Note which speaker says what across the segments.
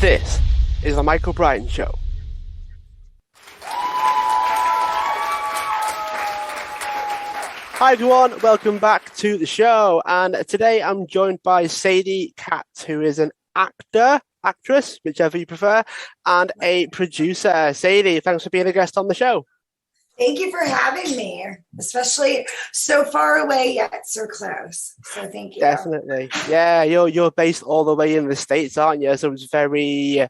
Speaker 1: This is the Michael Brian Show. Hi everyone, welcome back to the show. And today I'm joined by Sadie Katz, who is an actress, whichever you prefer, and a producer. Sadie, thanks for being a guest on the show.
Speaker 2: Thank you for having me, especially so far away yet so close. So thank you.
Speaker 1: Definitely. Yeah, you're based all the way in the States, aren't you? So it's very,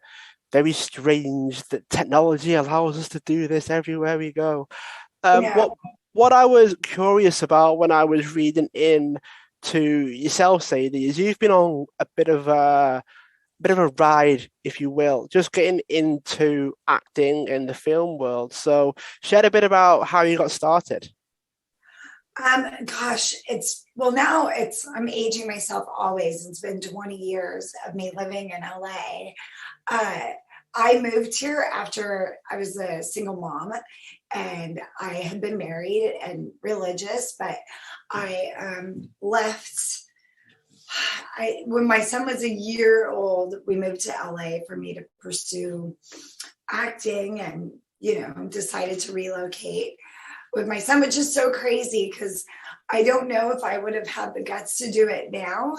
Speaker 1: very strange that technology allows us to do this everywhere we go. What I was curious about when I was reading in to yourself, Sadie, is you've been on a bit of a ride, if you will, just getting into acting in the film world. So share a bit about how you got started.
Speaker 2: I'm aging myself always. It's been 20 years of me living in LA. I moved here after I was a single mom, and I had been married and religious, but I left. When my son was a year old, we moved to LA for me to pursue acting, and decided to relocate with my son, which is so crazy because I don't know if I would have had the guts to do it now.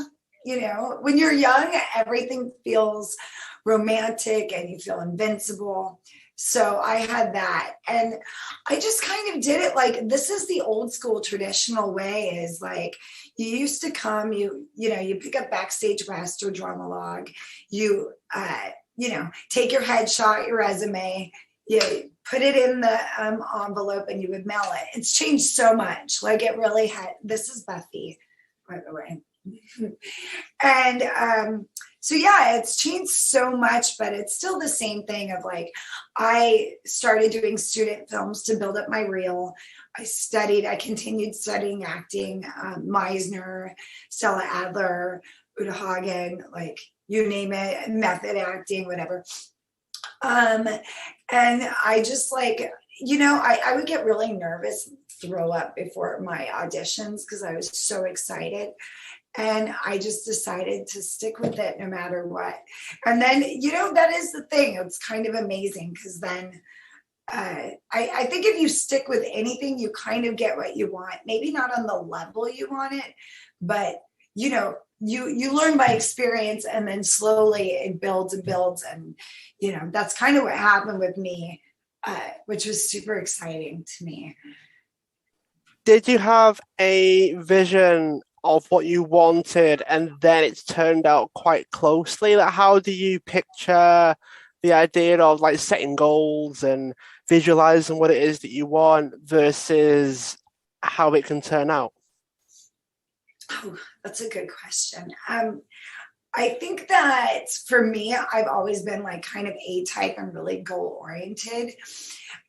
Speaker 2: When you're young, everything feels romantic and you feel invincible. So I had that, and I just kind of did it like, this is the old school traditional way, is like, you used to come, you pick up Backstage West or Drama Log, you take your headshot, your resume, you put it in the envelope, and you would mail it. It's changed so much. Like, it really had. This is Buffy, by the way. And so yeah, it's changed so much, but it's still the same thing of like, I started doing student films to build up my reel. I continued studying acting, Meisner, Stella Adler, Uta Hagen, like you name it, method acting, whatever. And I just like, I would get really nervous, throw up before my auditions because I was so excited. And I just decided to stick with it no matter what. And then, that is the thing. It's kind of amazing because then I think if you stick with anything, you kind of get what you want. Maybe not on the level you want it, but, you learn by experience, and then slowly it builds and builds. And, that's kind of what happened with me, which was super exciting to me.
Speaker 1: Did you have a vision of what you wanted, and then it's turned out quite closely? Like, how do you picture the idea of like setting goals and visualizing what it is that you want versus how it can turn out?
Speaker 2: Oh, that's a good question. I think that for me, I've always been like kind of A-type and really goal oriented.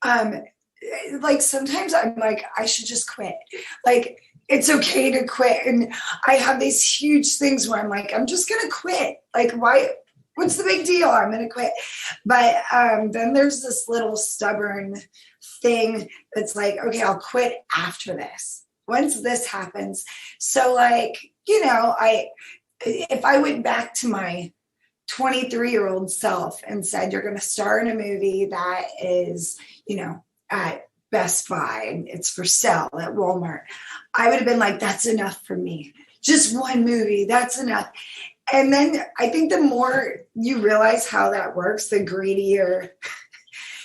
Speaker 2: Like sometimes I'm like, I should just quit. Like, it's okay to quit. And I have these huge things where I'm like, I'm just going to quit. Like, why? What's the big deal? I'm going to quit. But then there's this little stubborn thing that's like, okay, I'll quit after this. Once this happens. So like, if I went back to my 23-year-old self and said, you're going to star in a movie that is, at Best Buy and it's for sale at Walmart, I would have been like, that's enough for me. Just one movie, that's enough. And then I think the more you realize how that works, the greedier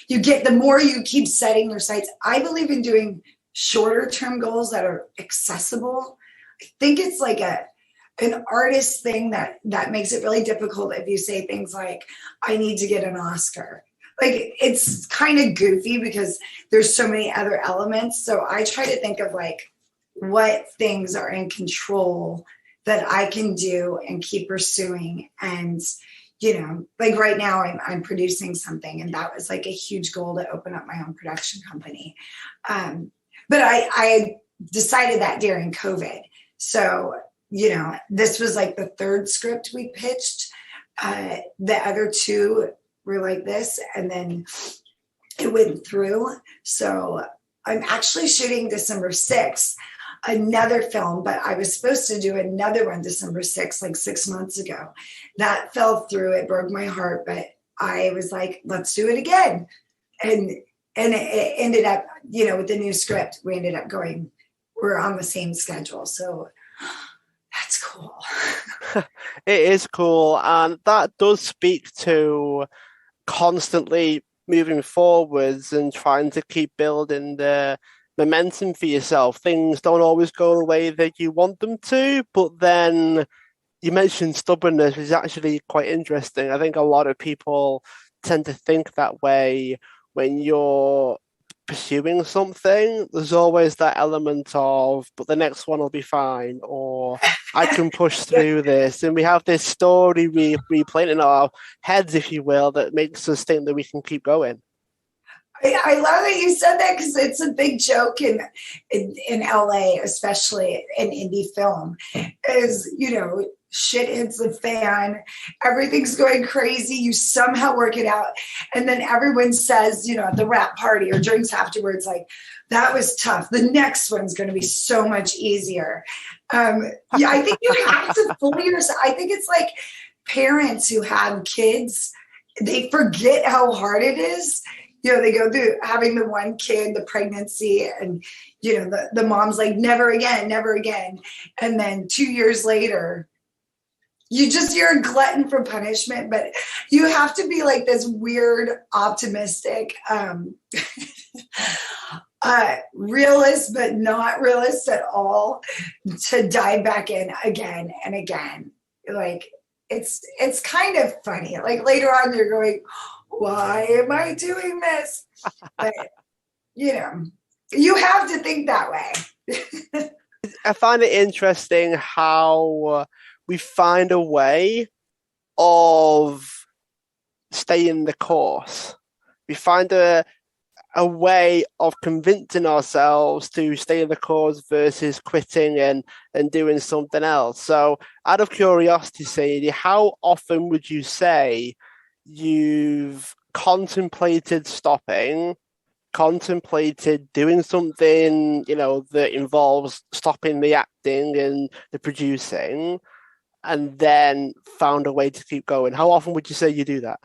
Speaker 2: you get, the more you keep setting your sights. I believe in doing shorter term goals that are accessible. I think it's like an artist thing that makes it really difficult if you say things like, I need to get an Oscar. Like, it's kind of goofy because there's so many other elements. So I try to think of like what things are in control that I can do and keep pursuing. And, like right now I'm producing something, and that was like a huge goal to open up my own production company. But I decided that during COVID. So, this was like the third script we pitched. The other two were like this, and then it went through. So I'm actually shooting December 6th. another film, but I was supposed to do another one December 6th, like 6 months ago. That fell through. It broke my heart, but I was like, let's do it again. And it ended up, with the new script, we ended up we're on the same schedule. So that's cool.
Speaker 1: It is cool. And that does speak to constantly moving forwards and trying to keep building the momentum for yourself. Things don't always go the way that you want them to, but then you mentioned stubbornness, which is actually quite interesting. I think a lot of people tend to think that way when you're pursuing something. There's always that element of, but the next one will be fine, or I can push through this. And we have this story replaying in our heads, if you will, that makes us think that we can keep going.
Speaker 2: I love that you said that, because it's a big joke in LA, especially in indie film, is, shit hits the fan, everything's going crazy, you somehow work it out, and then everyone says, at the wrap party or drinks afterwards, like, that was tough, the next one's going to be so much easier. I think you have to fool yourself. I think it's like parents who have kids, they forget how hard it is. They go through having the one kid, the pregnancy, and the mom's like, never again, never again, and then 2 years later, you're a glutton for punishment. But you have to be like this weird, optimistic, realist, but not realist at all, to dive back in again and again. Like, it's kind of funny. Like, later on, you're going, why am I doing this? But, you have to think that way.
Speaker 1: I find it interesting how we find a way of staying the course. We find a way of convincing ourselves to stay the course versus quitting and doing something else. So, out of curiosity, Sadie, how often would you say you've contemplated stopping, contemplated doing something, that involves stopping the acting and the producing, and then found a way to keep going? How often would you say you do that?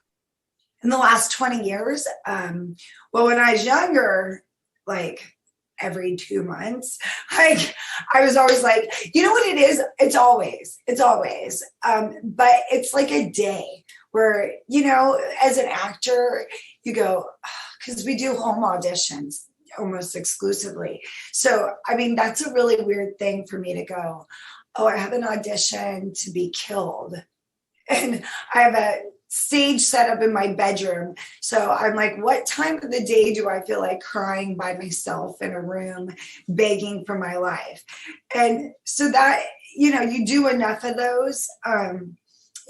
Speaker 2: In the last 20 years, well, when I was younger, like every 2 months, I was always like, you know what it is? It's always, but it's like a day where, as an actor, you go, because we do home auditions almost exclusively. So, that's a really weird thing for me to go, oh, I have an audition to be killed. And I have a stage set up in my bedroom. So I'm like, what time of the day do I feel like crying by myself in a room, begging for my life? And so that, you do enough of those,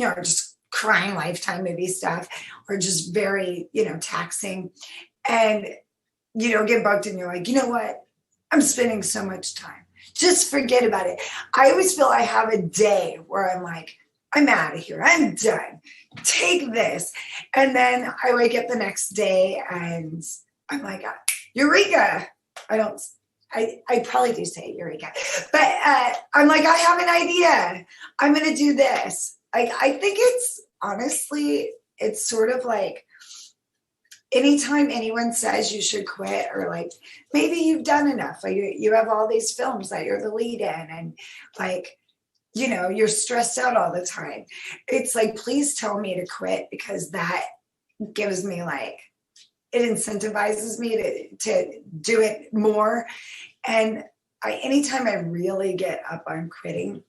Speaker 2: just crying Lifetime movie stuff, or just very, taxing. And you don't get booked, and you're like, you know what? I'm spending so much time. Just forget about it. I always feel I have a day where I'm like, I'm out of here. I'm done. Take this. And then I wake up the next day and I'm like, Eureka. I probably do say Eureka, but I'm like, I have an idea. I'm going to do this. I think it's honestly, it's sort of like, anytime anyone says you should quit, or like, maybe you've done enough, like you have all these films that you're the lead in, and like, you're stressed out all the time. It's like, please tell me to quit, because that gives me like, it incentivizes me to do it more. And anytime I really get up on quitting,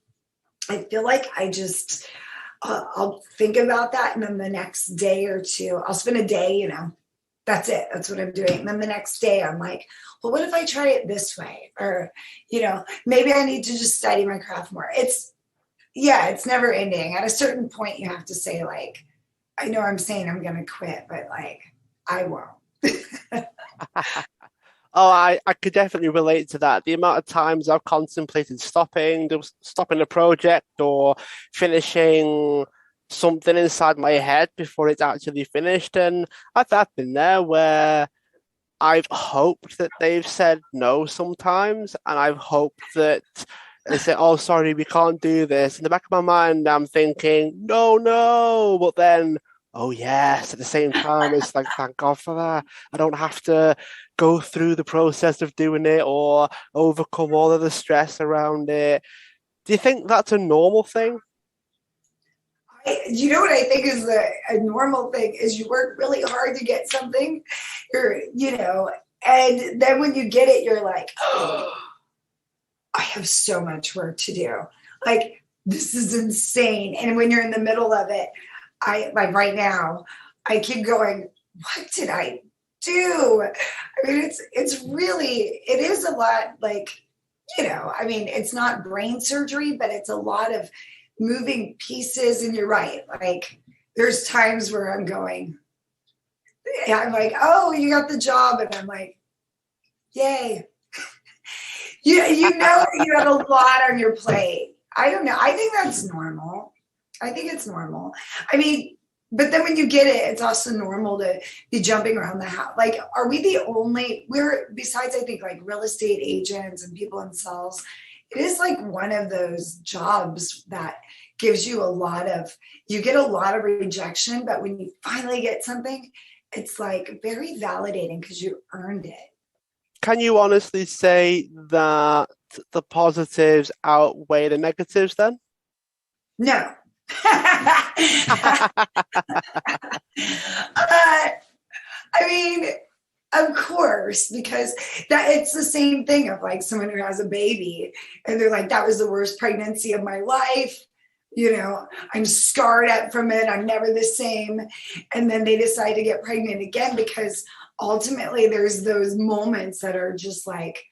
Speaker 2: I feel like I just, I'll think about that. And then the next day or two, I'll spend a day, that's it. That's what I'm doing. And then the next day I'm like, well, what if I try it this way? Or, maybe I need to just study my craft more. It's never ending. At a certain point, you have to say, like, I know I'm saying I'm going to quit, but like, I won't.
Speaker 1: Oh, I could definitely relate to that. The amount of times I've contemplated stopping a project or finishing something inside my head before it's actually finished. And I've been there where I've hoped that they've said no sometimes, and I've hoped that they say, "Oh, sorry, we can't do this." In the back of my mind, I'm thinking, "No, no," but then, "Oh yes." At the same time, it's like, thank God for that. I don't have to go through the process of doing it or overcome all of the stress around it. Do you think that's a normal thing?
Speaker 2: You know what I think is a normal thing is you work really hard to get something, and then when you get it, you're like, oh, I have so much work to do. Like, this is insane. And when you're in the middle of it, I like right now, I keep going, what did I do? I mean, it is a lot like, I mean, it's not brain surgery, but it's a lot of moving pieces. And you're right. Like, there's times where I'm like, oh, you got the job. And I'm like, yay. You have a lot on your plate. I don't know. I think that's normal. I think it's normal. I mean, but then when you get it, it's also normal to be jumping around the house. Like, are we the only, besides, I think, like real estate agents and people in sales, it is like one of those jobs that gives you you get a lot of rejection, but when you finally get something, it's like very validating because you earned it.
Speaker 1: Can you honestly say that the positives outweigh the negatives then?
Speaker 2: No. I mean, of course, because it's the same thing of like someone who has a baby and they're like, that was the worst pregnancy of my life. I'm scarred up from it. I'm never the same. And then they decide to get pregnant again because ultimately there's those moments that are just like,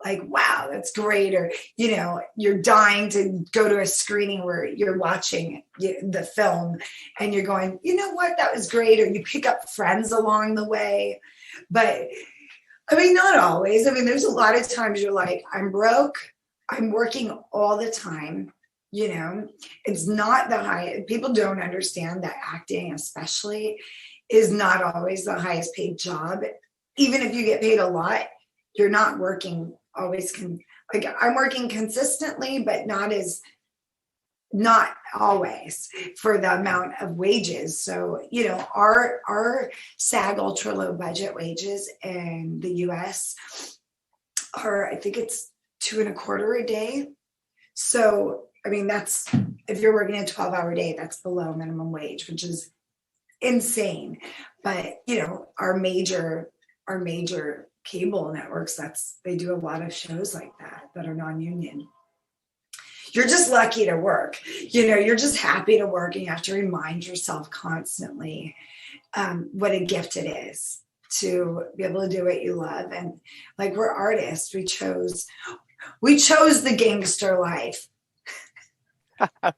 Speaker 2: wow, that's great. Or, you're dying to go to a screening where you're watching the film and you're going, you know what, that was great. Or you pick up friends along the way. But I mean, not always. I mean, there's a lot of times you're like, I'm broke. I'm working all the time. It's not the high. People don't understand that acting, especially, is not always the highest paid job. Even if you get paid a lot, you're not working always. I'm working consistently, but not always for the amount of wages. So, our SAG ultra low budget wages in the US are, I think it's $2.25 a day. So, I mean, that's, if you're working a 12-hour day, that's below minimum wage, which is insane. But, our major cable networks, they do a lot of shows like that are non-union. You're just lucky to work. You're just happy to work, and you have to remind yourself constantly what a gift it is to be able to do what you love. And like, we're artists. We chose the gangster life.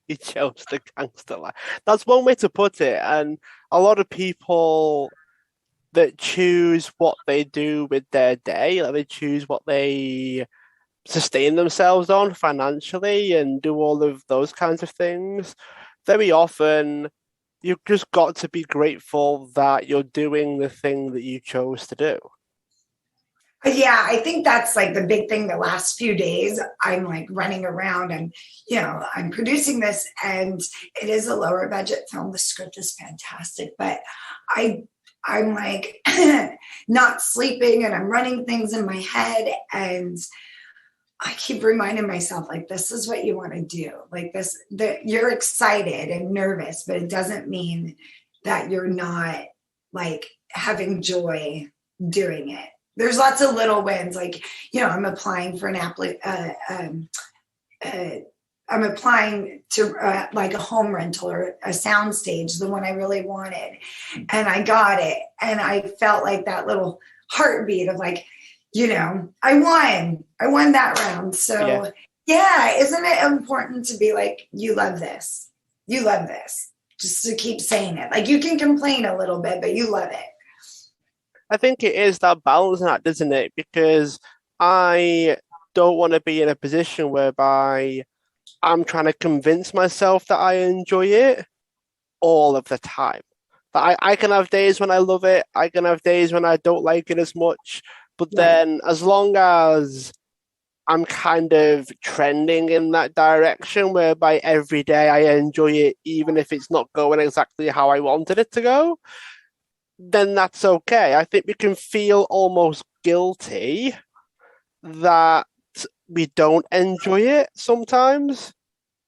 Speaker 1: We chose the gangster life. That's one way to put it. And a lot of people that choose what they do with their day, like they choose what they sustain themselves on financially and do all of those kinds of things, very often you've just got to be grateful that you're doing the thing that you chose to do.
Speaker 2: Yeah, I think that's like the big thing the last few days. I'm like running around and, I'm producing this, and it is a lower budget film. The script is fantastic, but I'm like not sleeping and I'm running things in my head, and I keep reminding myself, like, this is what you want to do. Like this, that you're excited and nervous, but it doesn't mean that you're not like having joy doing it. There's lots of little wins. Like, I'm applying for I'm applying to like a home rental or a sound stage, the one I really wanted. And I got it. And I felt like that little heartbeat of like, I won that round. So yeah, isn't it important to be like, you love this, just to keep saying it. Like, you can complain a little bit, but you love it.
Speaker 1: I think it is that balancing act, isn't it? Because I don't want to be in a position whereby I'm trying to convince myself that I enjoy it all of the time. But I can have days when I love it. I can have days when I don't like it as much. But
Speaker 2: Right.
Speaker 1: then, as long as I'm kind of trending in that direction, whereby every day I enjoy it, even if it's not going exactly how I wanted it to go, then that's okay. I think we can feel almost guilty that we don't enjoy it sometimes,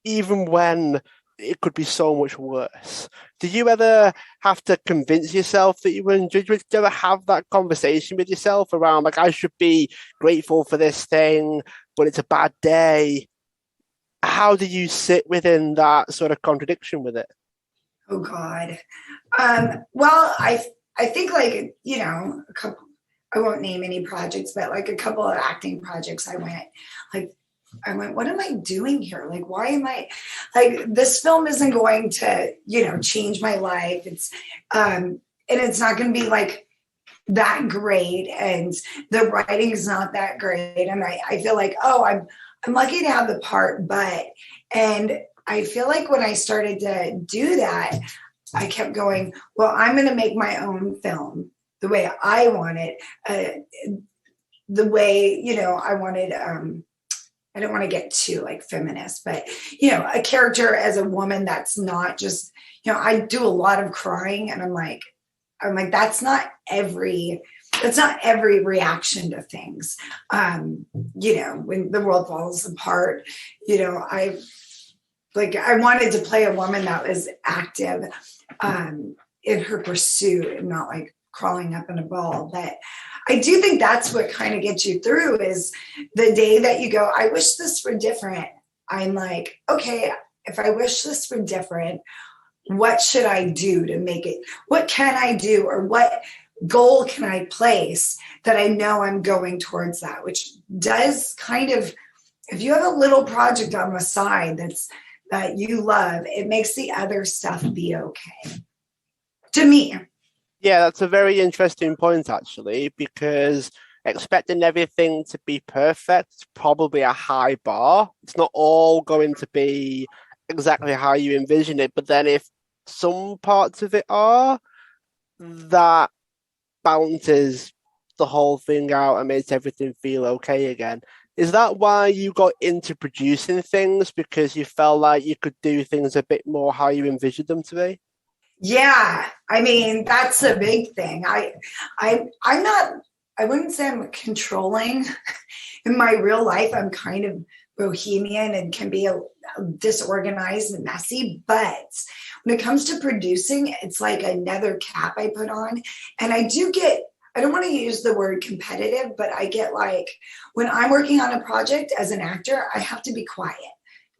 Speaker 1: even when it could be so much worse. Do you ever have to convince yourself that you enjoy? Do you ever have that conversation with yourself around, like, I should be grateful for this thing, but it's a bad day? How do you sit within that sort of contradiction with it?
Speaker 2: Oh God. Well, I think like, you know, a couple, I won't name any projects, but like a couple of acting projects like, I went, what am I doing here? Like, why am I like, this film isn't going to, you know, change my life. And it's not going to be like that great. And the writing is not that great. And I feel like, oh, I'm lucky to have the part, and I feel like when I started to do that, I kept going, well, I'm going to make my own film the way I want it, the way, you know, I wanted, I don't want to get too like feminist, but you know, a character as a woman that's not just, you know, I do a lot of crying and I'm like, that's not every reaction to things. You know, when the world falls apart, you know, I wanted to play a woman that was active in her pursuit and not like crawling up in a ball. But I do think that's what kind of gets you through is the day that you go, I wish this were different. I'm like, okay, if I wish this were different, what should I do to make it? What can I do, or what goal can I place that I know I'm going towards that, which does kind of, if you have a little project on the side that you love, it makes the other stuff be okay. To me.
Speaker 1: Yeah, that's a very interesting point, actually, because expecting everything to be perfect is probably a high bar. It's not all going to be exactly how you envision it, but then if some parts of it are, that balances the whole thing out and makes everything feel okay again. Is that why you got into producing things? Because you felt like you could do things a bit more how you envisioned them to be?
Speaker 2: Yeah, I mean, that's a big thing. I'm not, I wouldn't say I'm controlling. In my real life, I'm kind of bohemian and can be a disorganized and messy. But when it comes to producing, it's like another cap I put on. And I do get, I don't want to use the word competitive, but I get like, when I'm working on a project as an actor, I have to be quiet.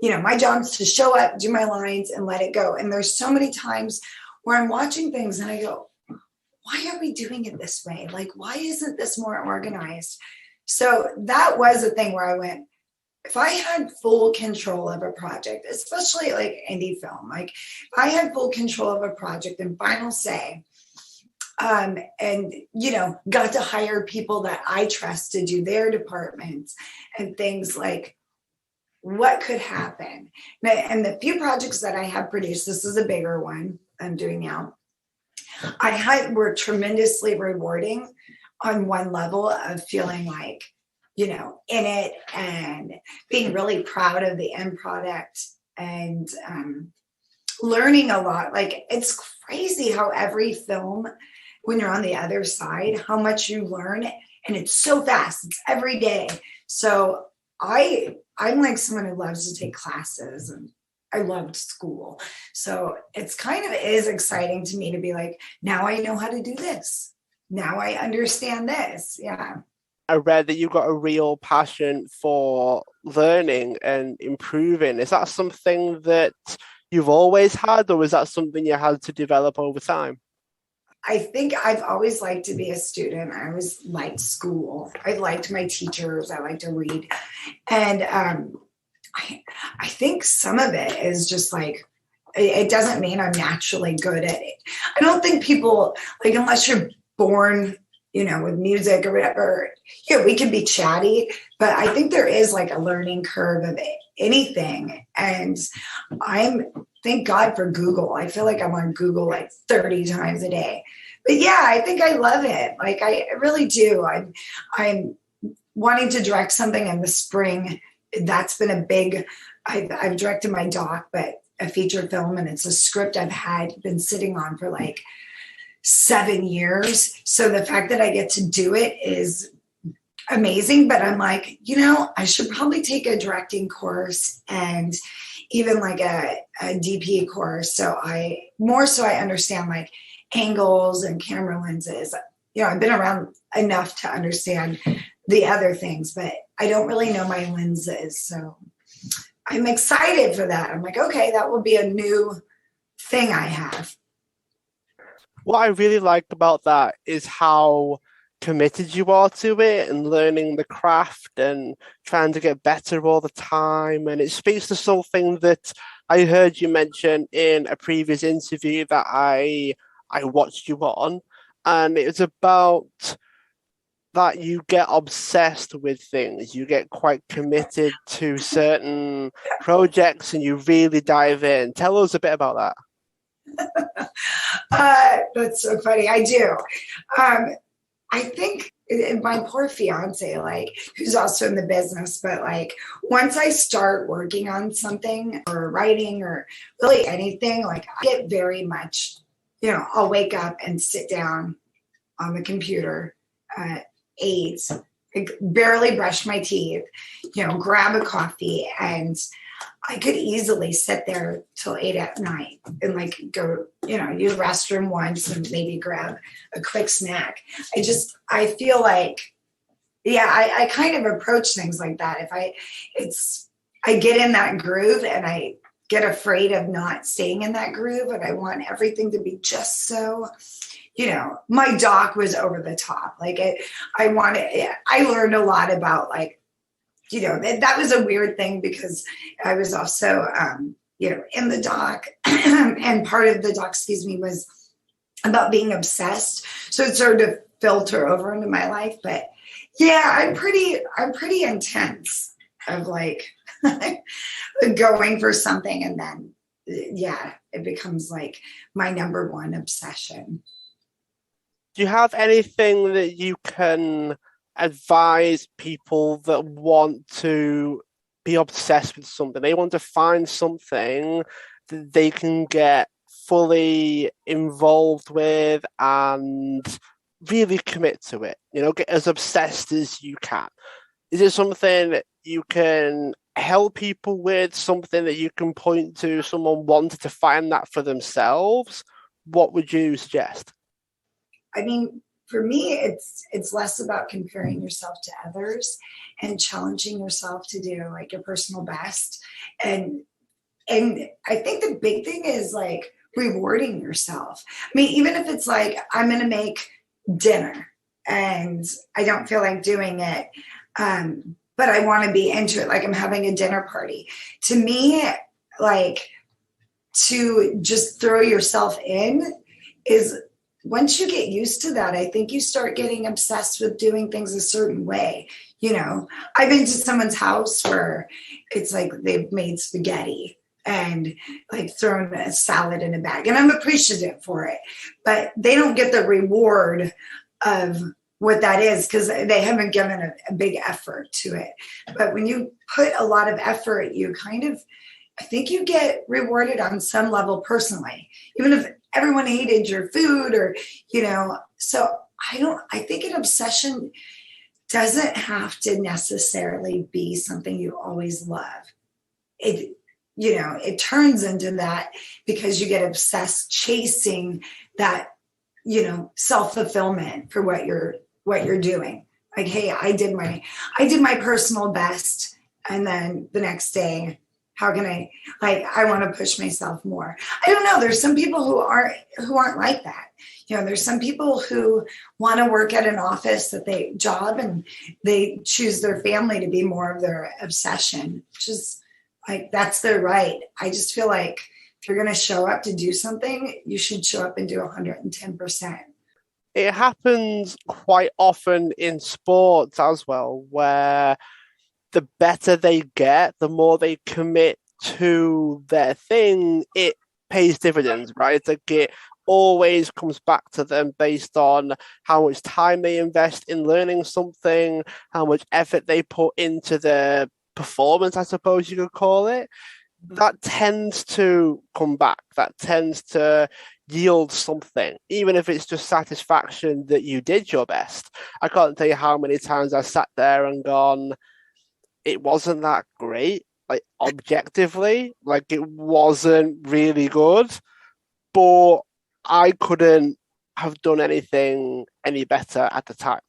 Speaker 2: You know, my job is to show up, do my lines, and let it go. And there's so many times where I'm watching things and I go, why are we doing it this way? Like, why isn't this more organized? So that was a thing where I went, if I had full control of a project, especially like indie film, like if I had full control of a project and final say, and, you know, got to hire people that I trust to do their departments and things like, what could happen? And the few projects that I have produced, this is a bigger one I'm doing now, were tremendously rewarding on one level of feeling like, you know, in it and being really proud of the end product and learning a lot. Like, it's crazy how every film, when you're on the other side, how much you learn, and it's so fast. It's every day. So I'm like someone who loves to take classes, and I loved school. So it's kind of is exciting to me to be like, now I know how to do this. Now I understand this. Yeah.
Speaker 1: I read that you've got a real passion for learning and improving. Is that something that you've always had, or is that something you had to develop over time?
Speaker 2: I think I've always liked to be a student. I always liked school. I liked my teachers. I like to read. And I think some of it is just like, it doesn't mean I'm naturally good at it. I don't think people, like, unless you're born, you know, with music or whatever, yeah, we can be chatty, but I think there is like a learning curve of anything. And thank God for Google. I feel like I'm on Google like 30 times a day. But yeah, I think I love it. Like I really do. I'm wanting to direct something in the spring. That's been a big, I've directed my doc, but a feature film, and it's a script I've been sitting on for like 7 years. So the fact that I get to do it is amazing, but I'm like, I should probably take a directing course and even like a DP course. So I understand like angles and camera lenses. I've been around enough to understand the other things, but I don't really know my lenses. So I'm excited for that. I'm like, okay, that will be a new thing I have.
Speaker 1: What I really like about that is how committed you are to it and learning the craft and trying to get better all the time. And it speaks to something that I heard you mention in a previous interview that I watched you on. And it was about that you get obsessed with things. You get quite committed to certain projects and you really dive in. Tell us a bit about that.
Speaker 2: That's so funny. I do. I think my poor fiance, like, who's also in the business, but like, once I start working on something or writing or really anything, like, I get very much, I'll wake up and sit down on the computer at 8, like, barely brush my teeth, grab a coffee, and I could easily sit there till 8 at night and like go, use the restroom once and maybe grab a quick snack. I feel like, yeah, I kind of approach things like that. I get in that groove and I get afraid of not staying in that groove, and I want everything to be just so, my doc was over the top. Like I learned a lot about like, that was a weird thing because I was also, in the doc and part of the doc, was about being obsessed. So it started to filter over into my life. But yeah, I'm pretty intense of like going for something. And then, yeah, it becomes like my number one obsession.
Speaker 1: Do you have anything that you can advise people that want to be obsessed with something? They want to find something that they can get fully involved with and really commit to it, get as obsessed as you can. Is it something that you can help people with, something that you can point to, someone wanted to find that for themselves? What would you suggest?
Speaker 2: I mean, for me, it's less about comparing yourself to others and challenging yourself to do like your personal best. And I think the big thing is like rewarding yourself. I mean, even if it's like, I'm going to make dinner and I don't feel like doing it, but I want to be into it. Like I'm having a dinner party. To me, like to just throw yourself in is, once you get used to that, I think you start getting obsessed with doing things a certain way. I've been to someone's house where it's like they've made spaghetti and like thrown a salad in a bag, and I'm appreciative for it, but they don't get the reward of what that is because they haven't given a big effort to it. But when you put a lot of effort, I think you get rewarded on some level personally, even if everyone hated your food or, so I think an obsession doesn't have to necessarily be something you always love. It turns into that because you get obsessed chasing that, self-fulfillment for what you're doing. Like, hey, I did my personal best. And then the next day, how can I want to push myself more. I don't know. There's some people who aren't like that. There's some people who want to work at an office job and they choose their family to be more of their obsession, which is like, that's their right. I just feel like if you're going to show up to do something, you should show up and do 110%.
Speaker 1: It happens quite often in sports as well, where the better they get, the more they commit to their thing, it pays dividends, right? It's like it always comes back to them based on how much time they invest in learning something, how much effort they put into the performance, I suppose you could call it. That tends to come back. That tends to yield something, even if it's just satisfaction that you did your best. I can't tell you how many times I sat there and gone, it wasn't that great. Like objectively, like it wasn't really good, but I couldn't have done anything any better at the time.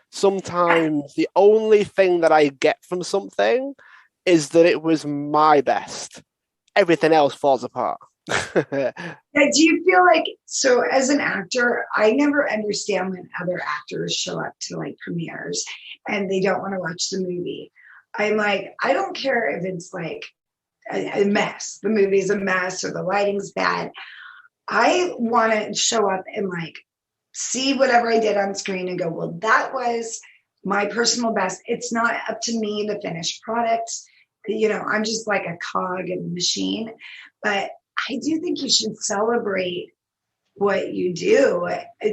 Speaker 1: Sometimes the only thing that I get from something is that it was my best. Everything else falls apart.
Speaker 2: Do you feel like, so as an actor, I never understand when other actors show up to like premieres and they don't want to watch the movie. I'm like, I don't care if it's like a mess, the movie's a mess or the lighting's bad. I want to show up and like see whatever I did on screen and go, well, that was my personal best. It's not up to me, the finished product. You know, I'm just like a cog in the machine. But I do think you should celebrate what you do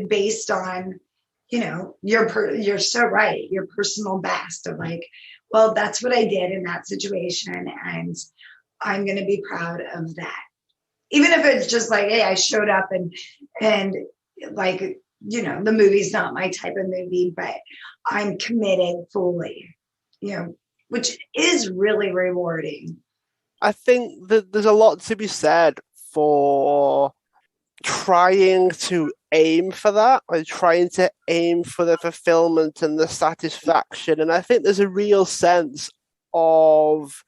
Speaker 2: based on, you know, you're so right, your personal best of like, well, that's what I did in that situation, and I'm going to be proud of that. Even if it's just like, hey, I showed up and like, you know, the movie's not my type of movie, but I'm committed fully, you know, which is really rewarding.
Speaker 1: I think that there's a lot to be said for trying to aim for that, like trying to aim for the fulfillment and the satisfaction. And I think there's a real sense of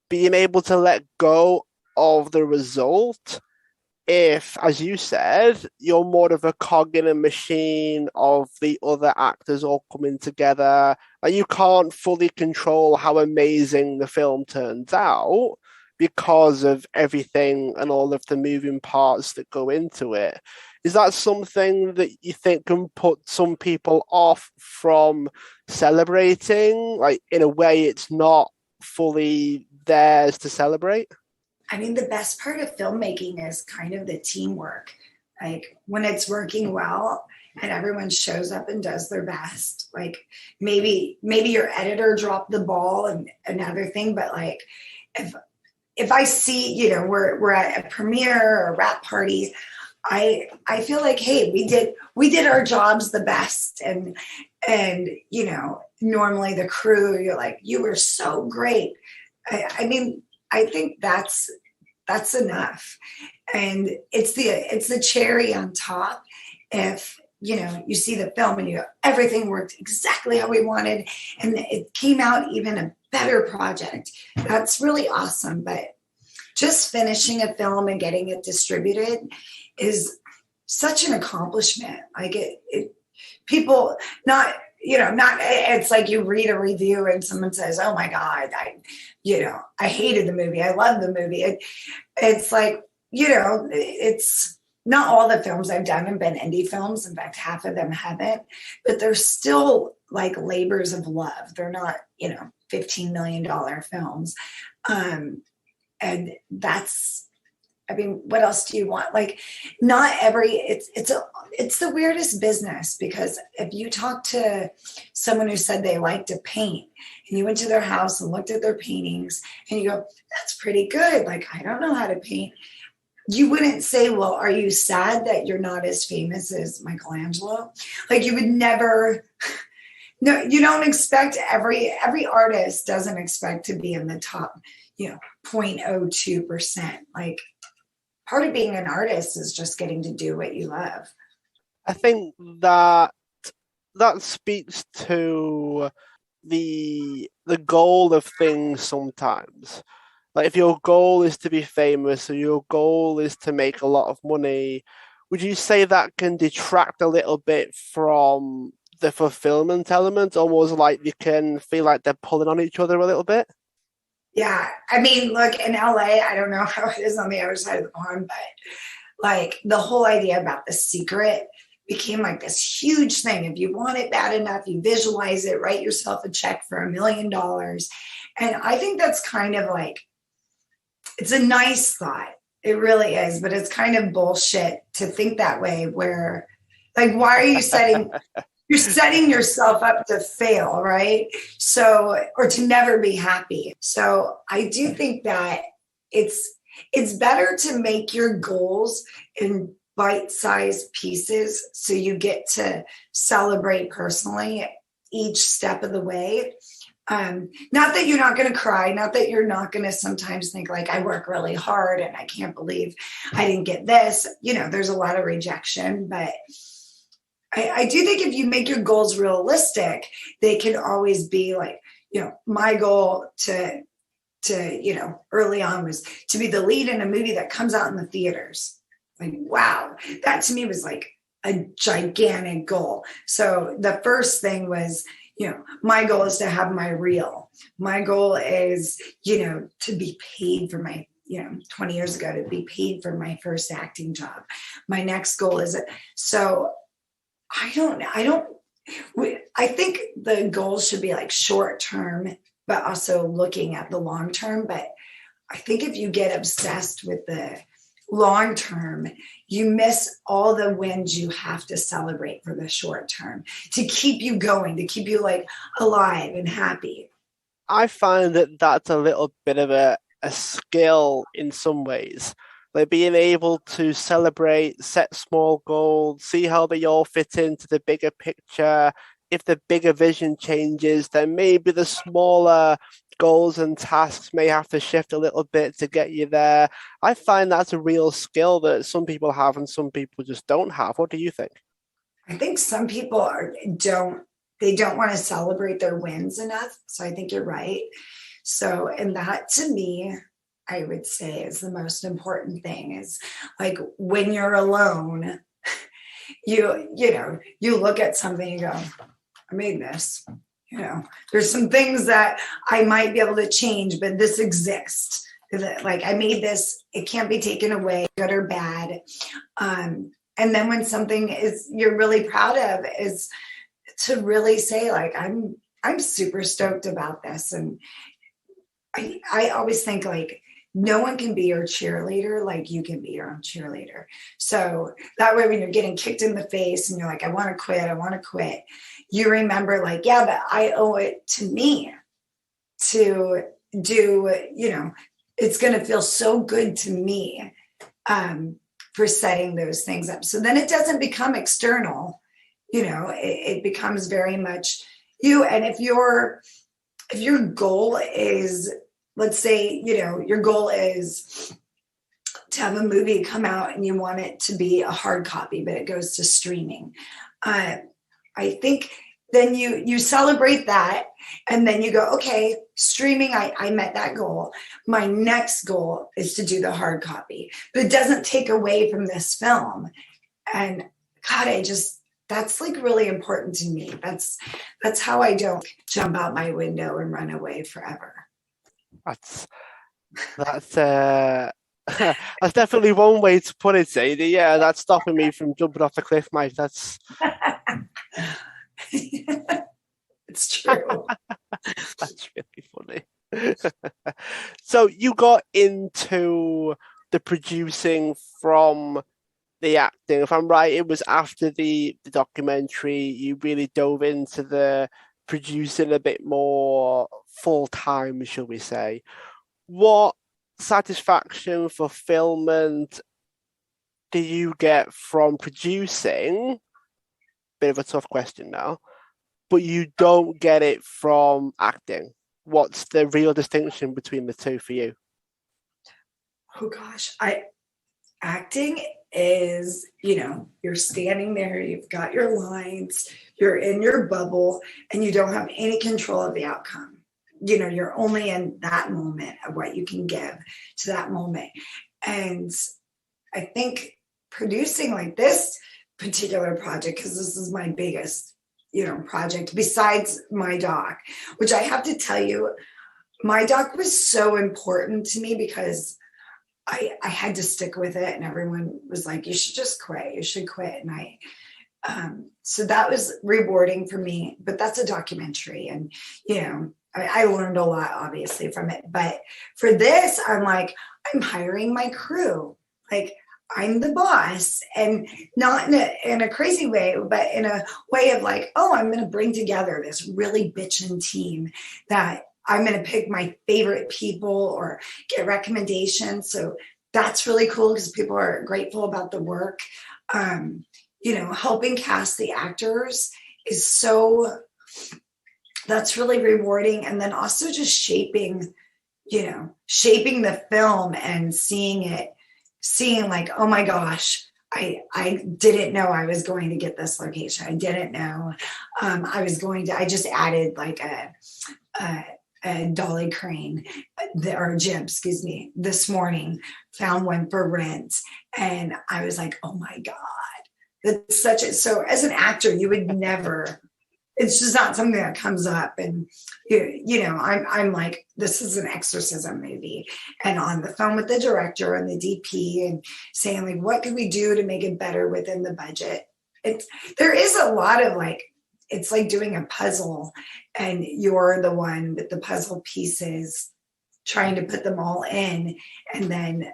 Speaker 1: being able to let go of the result if, as you said, you're more of a cog in a machine of the other actors all coming together, and you can't fully control how amazing the film turns out because of everything and all of the moving parts that go into it. Is that something that you think can put some people off from celebrating? Like, in a way, it's not fully theirs to celebrate?
Speaker 2: I mean, the best part of filmmaking is kind of the teamwork. Like when it's working well and everyone shows up and does their best. Like maybe your editor dropped the ball and another thing, but like if I see, you know, we're at a premiere or a wrap party, I feel like, hey, we did our jobs the best. And you know, normally the crew, you're like, you were so great. I mean, I think that's enough. And it's the cherry on top. If, you know, you see the film and you go, everything worked exactly how we wanted, and it came out even a better project. That's really awesome. But just finishing a film and getting it distributed is such an accomplishment. Like it people not, you know, not, it's like you read a review and someone says, oh my God, I hated the movie. I love the movie. It's like, you know, it's not all the films I've done have been indie films. In fact, half of them haven't, but they're still like labors of love. They're not, you know, $15 million films. And that's, I mean, what else do you want? Like, not every, it's the weirdest business, because if you talk to someone who said they like to paint and you went to their house and looked at their paintings and you go, that's pretty good. Like, I don't know how to paint. You wouldn't say, well, are you sad that you're not as famous as Michelangelo? Like, you would never, no, you don't expect every artist doesn't expect to be in the top, you know, 0.02%. Like, part of being an artist is just getting to do what you love.
Speaker 1: I think that speaks to the goal of things sometimes. Like, if your goal is to be famous or your goal is to make a lot of money, would you say that can detract a little bit from the fulfillment element, almost like you can feel like they're pulling on each other a little bit?
Speaker 2: Yeah. I mean, look, in LA, I don't know how it is on the other side of the pond, but like the whole idea about The Secret became like this huge thing. If you want it bad enough, you visualize it, write yourself a check for $1 million. And I think that's kind of like, it's a nice thought. It really is, but it's kind of bullshit to think that way where like, why are you you're setting yourself up to fail, right? So, or to never be happy. So I do think that it's better to make your goals in bite-sized pieces so you get to celebrate personally each step of the way. Not that you're not going to cry, not that you're not going to sometimes think like I work really hard and I can't believe I didn't get this. You know, there's a lot of rejection, but I do think if you make your goals realistic, they can always be like, you know, my goal to you know, early on was to be the lead in a movie that comes out in the theaters. Like, wow, that to me was like a gigantic goal. So the first thing was, you know, my goal is to have my reel. My goal is, you know, to be paid for my, you know, 20 years ago, to be paid for my first acting job. My next goal is, so I think the goals should be like short term, but also looking at the long term. But I think if you get obsessed with the long term, you miss all the wins you have to celebrate for the short term to keep you going, to keep you like alive and happy.
Speaker 1: I find that that's a little bit of a skill in some ways. Like being able to celebrate, set small goals, see how they all fit into the bigger picture. If the bigger vision changes, then maybe the smaller goals and tasks may have to shift a little bit to get you there. I find that's a real skill that some people have and some people just don't have. What do you think?
Speaker 2: I think some people don't want to celebrate their wins enough. So I think you're right. So, and that to me, I would say is the most important thing is like when you're alone, you know, you look at something and go, I made this, you know, there's some things that I might be able to change, but this exists. Like I made this, it can't be taken away, good or bad. And then when something is you're really proud of is to really say like, I'm super stoked about this. And I always think like, no one can be your cheerleader like you can be your own cheerleader. So that way, when you're getting kicked in the face and you're like, I want to quit, you remember like, yeah, but I owe it to me to do, you know, it's going to feel so good to me for setting those things up. So then it doesn't become external, you know, it becomes very much you. And if your goal is, let's say, you know, your goal is to have a movie come out and you want it to be a hard copy, but it goes to streaming. I think then you celebrate that and then you go, okay, streaming, I met that goal. My next goal is to do the hard copy, but it doesn't take away from this film. And God, that's like really important to me. That's how I don't jump out my window and run away forever.
Speaker 1: That's that's definitely one way to put it, Sadie. Yeah, that's stopping me from jumping off the cliff, mate. That's
Speaker 2: it's true.
Speaker 1: That's really funny. So you got into the producing from the acting. If I'm right, it was after the documentary you really dove into the producing a bit more full time, shall we say. What satisfaction, fulfillment do you get from producing? Bit of a tough question now, but you don't get it from acting. What's the real distinction between the two for you?
Speaker 2: Oh gosh, acting is, you know, you're standing there, you've got your lines, you're in your bubble, and you don't have any control of the outcome. You know, you're only in that moment of what you can give to that moment. And I think producing like this particular project, because this is my biggest, you know, project besides my doc, which I have to tell you, my doc was so important to me because I had to stick with it, and everyone was like, you should just quit. You should quit. And so that was rewarding for me, but that's a documentary. And, you know, I learned a lot, obviously, from it. But for this, I'm like, I'm hiring my crew. Like, I'm the boss, and not in a crazy way, but in a way of like, oh, I'm going to bring together this really bitchin' team that I'm going to pick my favorite people or get recommendations. So that's really cool because people are grateful about the work. Helping cast the actors is that's really rewarding. And then also just shaping the film and seeing like, oh my gosh, I didn't know I was going to get this location. I didn't know I just added like a dolly crane or jib, excuse me, this morning, found one for rent. And I was like, oh my God, that's so as an actor, you would never, it's just not something that comes up. And I'm like, this is an exorcism movie, and on the phone with the director and the DP and saying like, what could we do to make it better within the budget? There is a lot of like, it's like doing a puzzle, and you're the one with the puzzle pieces, trying to put them all in, and then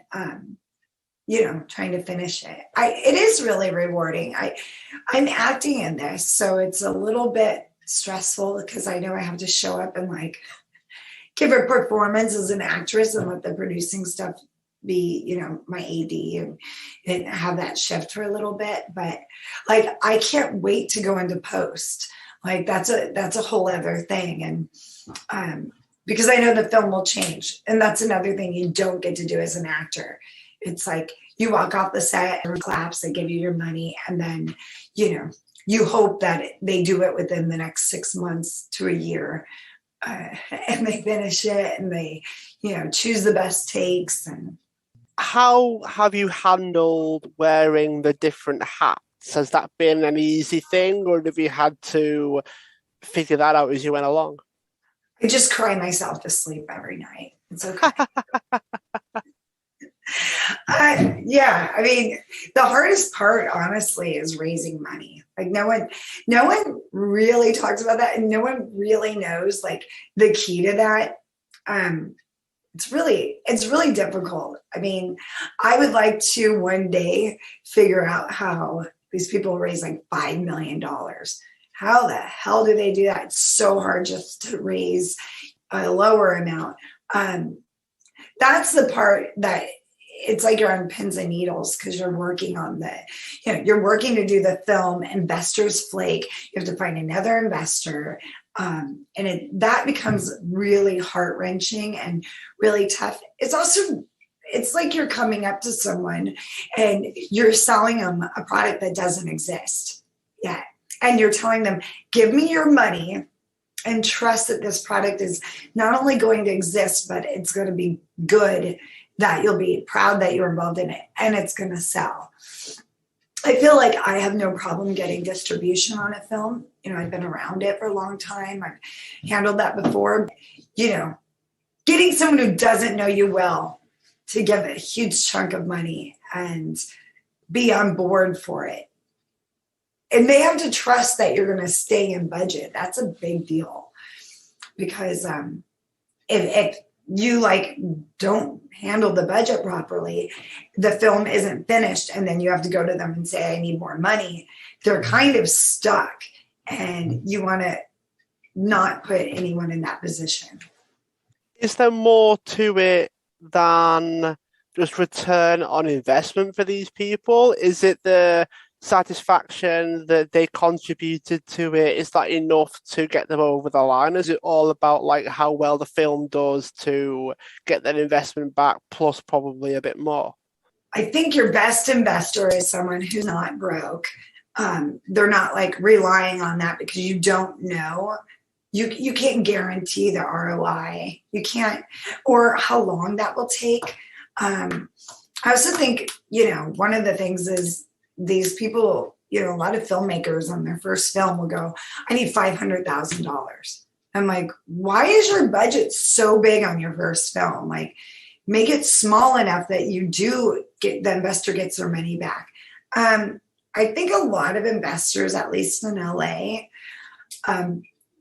Speaker 2: trying to finish it. It is really rewarding. I'm acting in this, so it's a little bit stressful because I know I have to show up and like give a performance as an actress and let the producing stuff be, my AD and have that shift for a little bit. But like, I can't wait to go into post. Like that's a whole other thing. And because I know the film will change. And that's another thing you don't get to do as an actor. It's like you walk off the set and claps, they give you your money, and then, you hope that they do it within the next 6 months to a year. And they finish it and they, choose the best takes. And
Speaker 1: how have you handled wearing the different hats? Has that been an easy thing, or have you had to figure that out as you went along?
Speaker 2: I just cry myself to sleep every night. It's okay. Yeah, I mean, the hardest part, honestly, is raising money. Like no one really talks about that, and no one really knows like the key to that. It's really difficult. I mean, I would like to one day figure out how these people raise like $5 million. How the hell do they do that? It's so hard just to raise a lower amount. That's the part that it's like you're on pins and needles because you're working on you're working to do the film. Investors flake. You have to find another investor. And that becomes really heart-wrenching and really tough. It's like you're coming up to someone and you're selling them a product that doesn't exist yet. And you're telling them, give me your money and trust that this product is not only going to exist, but it's going to be good, that you'll be proud that you're involved in it, and it's going to sell. I feel like I have no problem getting distribution on a film. I've been around it for a long time. I've handled that before. Getting someone who doesn't know you well to give a huge chunk of money and be on board for it. And they have to trust that you're going to stay in budget. That's a big deal. Because if you like don't handle the budget properly, the film isn't finished, and then you have to go to them and say, I need more money. They're kind of stuck, and you want to not put anyone in that position.
Speaker 1: Is there more to it than just return on investment for these people? Is it the satisfaction that they contributed to it? Is that enough to get them over the line? Is it all about like how well the film does to get that investment back, plus probably a bit more?
Speaker 2: I think your best investor is someone who's not broke. They're not like relying on that because you don't know. You can't guarantee the ROI. You can't, or how long that will take. I also think, one of the things is these people, a lot of filmmakers on their first film will go, I need $500,000. I'm like, why is your budget so big on your first film? Like, make it small enough that you do get the investor gets their money back. I think a lot of investors, at least in LA,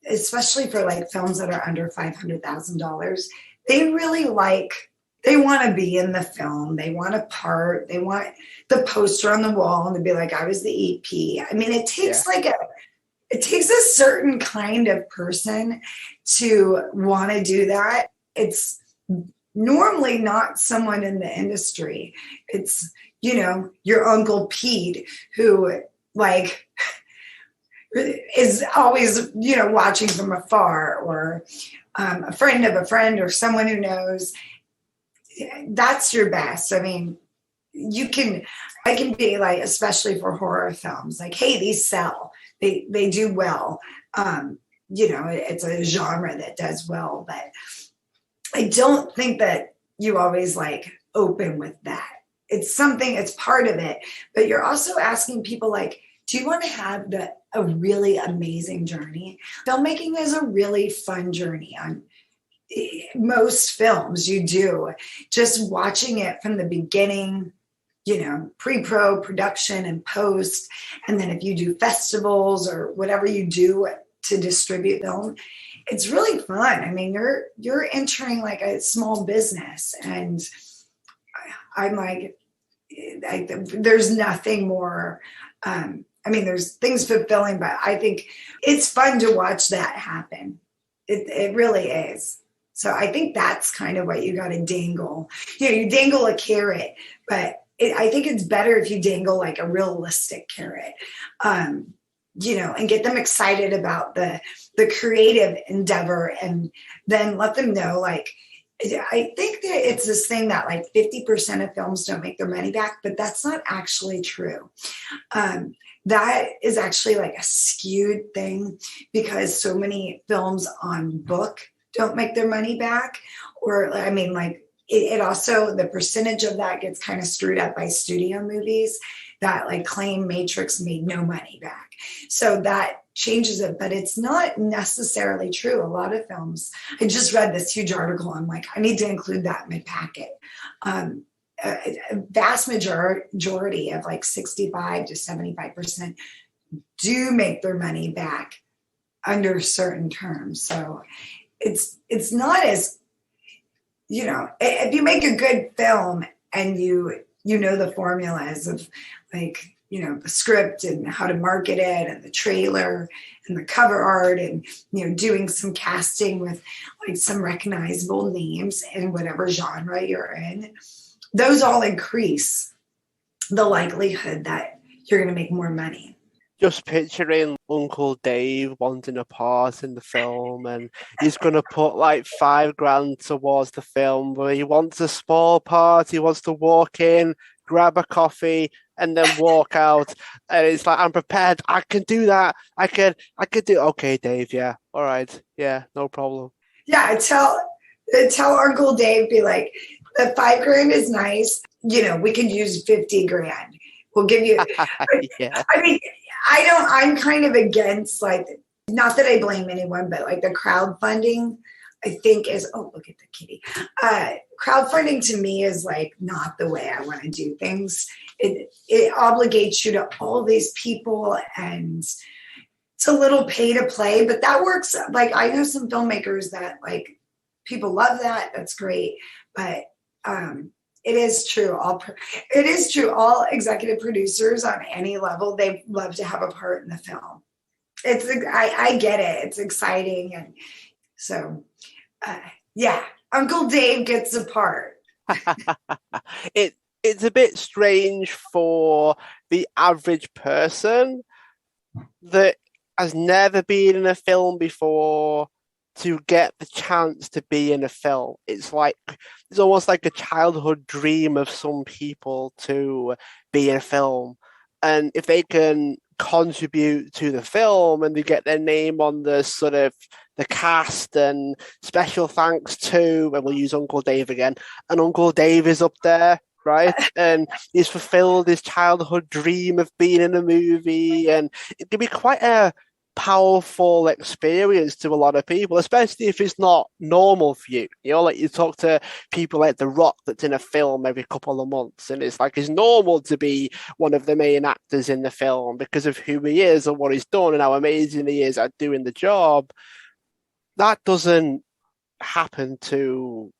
Speaker 2: especially for like films that are under $500,000, they really they want to be in the film. They want a part. They want the poster on the wall and to be like, I was the EP. I mean, it takes it takes a certain kind of person to want to do that. It's normally not someone in the industry. It's, your Uncle Pete who like is always, watching from afar, or a friend of a friend, or someone who knows. That's your best. I mean, I can be like, especially for horror films, like, hey, these sell. They do well. It's a genre that does well, but I don't think that you always like open with that. It's part of it, but you're also asking people like, do you want to have a really amazing journey? Filmmaking is a really fun journey. On most films you do, just watching it from the beginning, pre-pro, production, and post. And then if you do festivals or whatever you do to distribute film, it's really fun. I mean, you're entering like a small business, and I'm like there's nothing more. There's things fulfilling, but I think it's fun to watch that happen. It really is. So I think that's kind of what you got to dangle. You dangle a carrot, but I think it's better if you dangle like a realistic carrot, and get them excited about the creative endeavor, and then let them know, like, I think that it's this thing that like 50% of films don't make their money back, but that's not actually true. That is actually like a skewed thing, because so many films on book don't make their money back. Or, I mean, like, it also, the percentage of that gets kind of screwed up by studio movies that like claim Matrix made no money back. So that changes it, but it's not necessarily true. A lot of films, I just read this huge article. I'm like, I need to include that in my packet. A vast majority of like 65 to 75% do make their money back under certain terms. So it's not as, if you make a good film and you know the formulas of like, the script and how to market it, and the trailer and the cover art, and, doing some casting with like some recognizable names in whatever genre you're in, those all increase the likelihood that you're going to make more money.
Speaker 1: Just picturing Uncle Dave wanting a part in the film, and he's going to put like $5,000 towards the film, but he wants a small part. He wants to walk in, grab a coffee, and then walk out. And it's like, I'm prepared. I can do that. I could do. Okay, Dave. Yeah. All right. Yeah. No problem.
Speaker 2: Yeah. Tell Uncle Dave, be like, the $5,000 is nice. We could use 50 grand. We'll give you.
Speaker 1: Yeah.
Speaker 2: I mean, I'm kind of against, like, not that I blame anyone, but like the crowdfunding, I think is, oh, look at the kitty. Crowdfunding to me is like not the way I want to do things. It obligates you to all these people, and it's a little pay to play, but that works. Like, I know some filmmakers that like, people love that. That's great. But it is true. All executive producers on any level, they love to have a part in the film. I get it. It's exciting. And so, yeah, Uncle Dave gets a part.
Speaker 1: It's a bit strange for the average person that has never been in a film before to get the chance to be in a film. It's almost like a childhood dream of some people to be in a film. And if they can contribute to the film and they get their name on the sort of the cast, and special thanks to, and we'll use Uncle Dave again, and Uncle Dave is up there, right? And he's fulfilled his childhood dream of being in a movie, and it can be quite a powerful experience to a lot of people, especially if it's not normal for you. You know, like you talk to people like The Rock that's in a film every couple of months, and it's like it's normal to be one of the main actors in the film because of who he is and what he's done and how amazing he is at doing the job. That doesn't happen to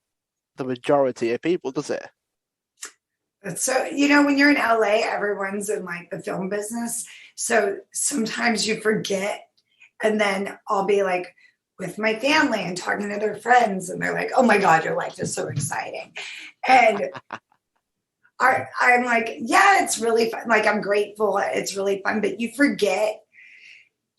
Speaker 1: the majority of people, does it?
Speaker 2: So, you know, when you're in LA, everyone's in like the film business. So sometimes you forget. And then I'll be like with my family and talking to their friends, and they're like, oh my God, your life is so exciting. And I'm like, yeah, it's really fun. Like, I'm grateful. It's really fun. But you forget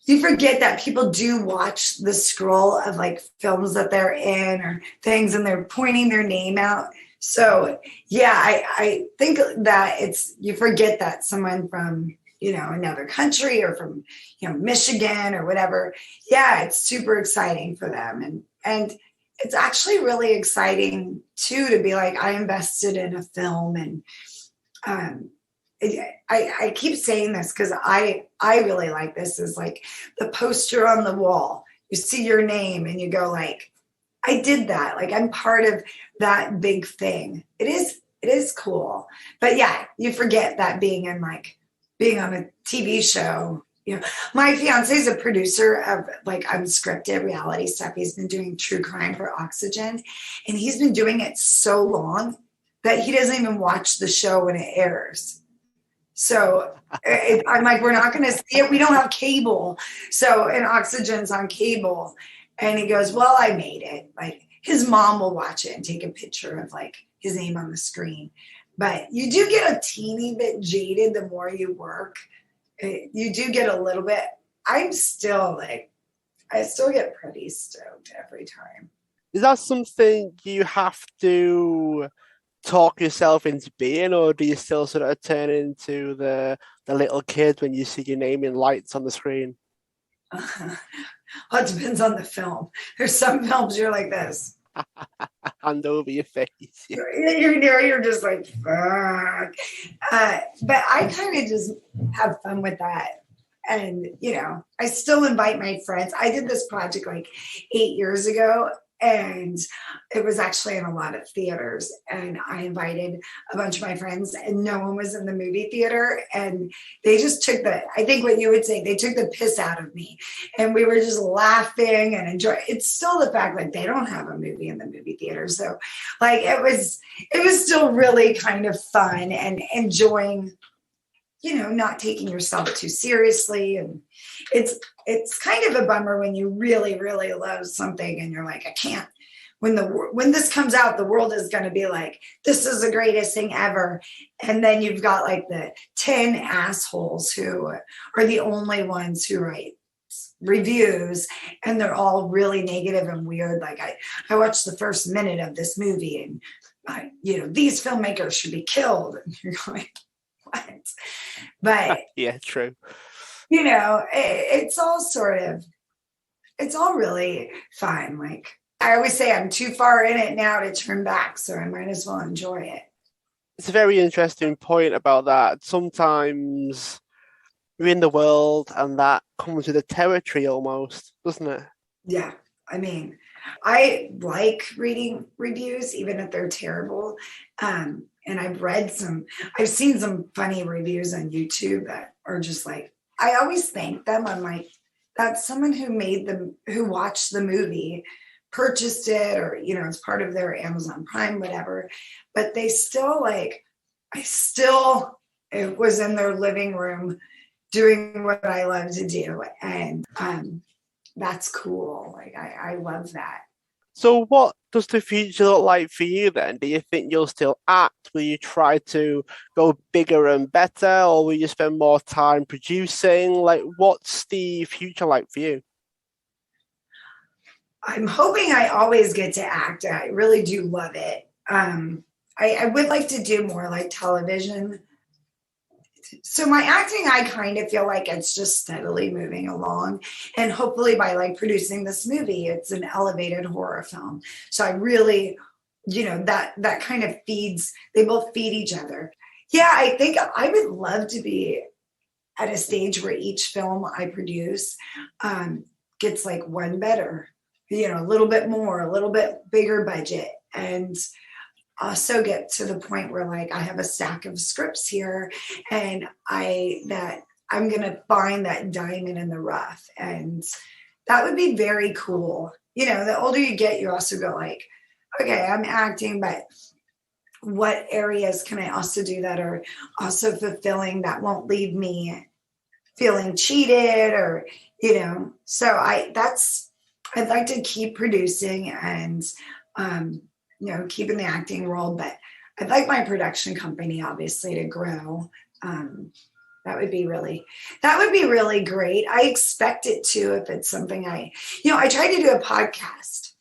Speaker 2: that people do watch the scroll of like films that they're in or things, and they're pointing their name out. So yeah, I think that you forget that someone from, you know, another country or from, you know, Michigan or whatever. Yeah, it's super exciting for them. And it's actually really exciting too, to be like, I invested in a film. And I keep saying this because I really like this, is like the poster on the wall. You see your name and you go like, I did that. Like, I'm part of that big thing. It is cool. But yeah, you forget that being on a TV show. You know, my fiance is a producer of like unscripted reality stuff. He's been doing true crime for Oxygen, and he's been doing it so long that he doesn't even watch the show when it airs. So I'm like, we're not going to see it. We don't have cable. So, and Oxygen's on cable. And he goes, well, I made it. Like, his mom will watch it and take a picture of like his name on the screen. But you do get a teeny bit jaded the more you work. You do get a little bit. I still get pretty stoked every time.
Speaker 1: Is that something you have to talk yourself into being, or do you still sort of turn into the little kid when you see your name in lights on the screen?
Speaker 2: Well, it depends on the film. There's some films you're like this.
Speaker 1: Hand over your face. Yeah.
Speaker 2: You're just like, fuck. But I kind of just have fun with that. And, you know, I still invite my friends. I did this project like 8 years ago, and it was actually in a lot of theaters. And I invited a bunch of my friends, and no one was in the movie theater. And they just took I think what you would say, they took the piss out of me. And we were just laughing and enjoying. It's still the fact like they don't have a movie in the movie theater. So like it was still really kind of fun and enjoying, you know, not taking yourself too seriously. And it's kind of a bummer when you really, really love something and you're like, I can't, when this comes out, the world is going to be like, this is the greatest thing ever. And then you've got like the 10 assholes who are the only ones who write reviews, and they're all really negative and weird. Like I watched the first minute of this movie, and you know, these filmmakers should be killed. And you're going, what? But
Speaker 1: yeah, true.
Speaker 2: You know, it's all really fine. Like I always say, I'm too far in it now to turn back, so I might as well enjoy it.
Speaker 1: It's a very interesting point about that. Sometimes we're in the world and that comes with the territory almost, doesn't it?
Speaker 2: Yeah. I mean, I like reading reviews, even if they're terrible. And I've seen some funny reviews on YouTube that are just like, I always thank them. I'm like, that's someone who watched the movie, purchased it, or, you know, it's part of their Amazon Prime, whatever. But they still it was in their living room doing what I love to do. And that's cool. Like, I love that.
Speaker 1: So what does the future look like for you then? Do you think you'll still act? Will you try to go bigger and better, or will you spend more time producing? Like, what's the future like for you?
Speaker 2: I'm hoping I always get to act. I really do love it. I would like to do more like television. So my acting, I kind of feel like it's just steadily moving along, and hopefully by like producing this movie, it's an elevated horror film. So I really, you know, that kind of they both feed each other. Yeah, I think I would love to be at a stage where each film I produce gets like one better, you know, a little bit more, a little bit bigger budget. And also get to the point where like I have a stack of scripts here and I'm going to find that diamond in the rough. And that would be very cool. You know, the older you get, you also go like, okay, I'm acting, but what areas can I also do that are also fulfilling, that won't leave me feeling cheated, or, you know, so I'd like to keep producing and, you know, keep in the acting world, but I'd like my production company obviously to grow. That would be really great. I expect it to, if it's something I tried to do a podcast,